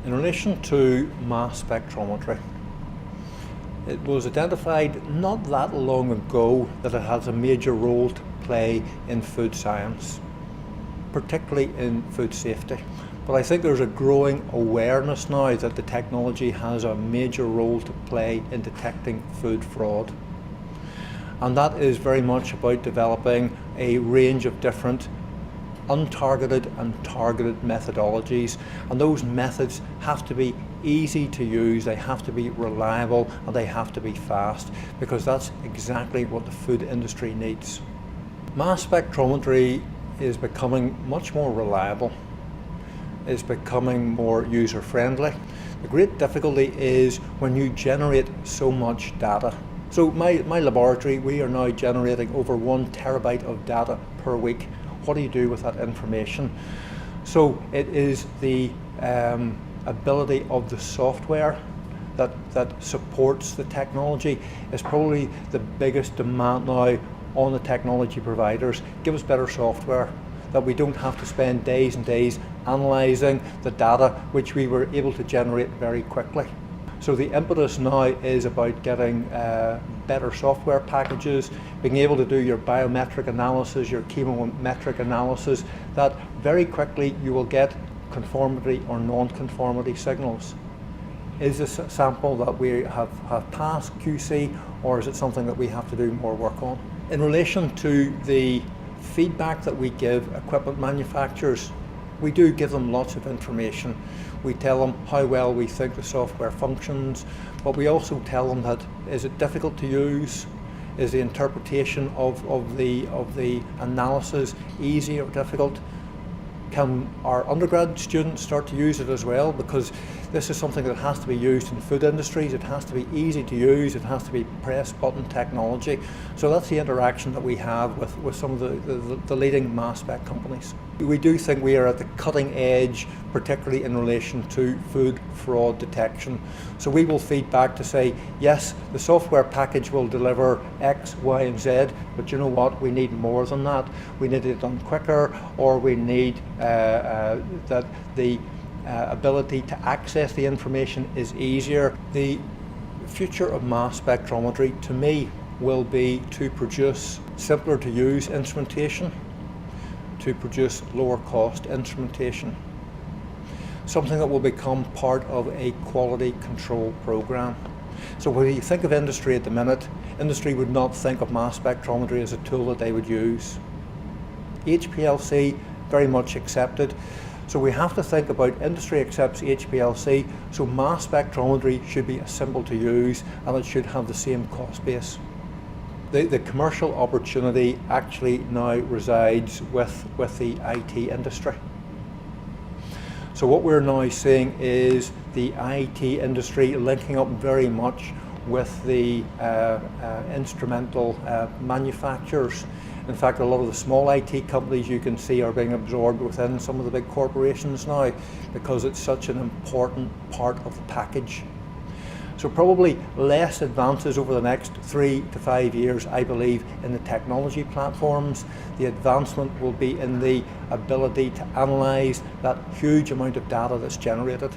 In relation to mass spectrometry, it was identified not that long ago that it has a major role to play in food science, particularly in food safety. But I think there's a growing awareness now that the technology has a major role to play in detecting food fraud. And that is very much about developing a range of different untargeted and targeted methodologies, and those methods have to be easy to use, they have to be reliable, and they have to be fast, because that's exactly what the food industry needs. Mass spectrometry is becoming much more reliable, it's becoming more user-friendly. The great difficulty is when you generate so much data. So my laboratory, we are now generating over 1 terabyte of data per week. What do you do with that information? So it is the ability of the software that supports the technology is probably the biggest demand now on the technology providers. Give us better software, that we don't have to spend days and days analysing the data which we were able to generate very quickly. So the impetus now is about getting better software packages, being able to do your biometric analysis, your chemometric analysis, that very quickly you will get conformity or non-conformity signals. Is this a sample that we have passed QC, or is it something that we have to do more work on? In relation to the feedback that we give equipment manufacturers, we do give them lots of information. We tell them how well we think the software functions, but we also tell them that, is it difficult to use? Is the interpretation of the analysis easy or difficult? Can our undergrad students start to use it as well? Because this is something that has to be used in food industries. It has to be easy to use. It has to be press button technology. So that's the interaction that we have with some of the leading mass spec companies. We do think we are at the cutting edge, particularly in relation to food fraud detection. So we will feed back to say, yes, the software package will deliver X, Y, and Z, but you know what? We need more than that. We need it done quicker, or we need that the ability to access the information is easier. The future of mass spectrometry, to me, will be to produce simpler to use instrumentation, to produce lower cost instrumentation, something that will become part of a quality control program. So when you think of industry at the minute, industry would not think of mass spectrometry as a tool that they would use. HPLC, very much accepted. So we have to think about industry accepts HPLC, so mass spectrometry should be simple to use and it should have the same cost base. The commercial opportunity actually now resides with the IT industry. So what we're now seeing is the IT industry linking up very much with the instrumental manufacturers. In fact, a lot of the small IT companies you can see are being absorbed within some of the big corporations now because it's such an important part of the package. So probably less advances over the next 3 to 5 years, I believe, in the technology platforms. The advancement will be in the ability to analyse that huge amount of data that's generated.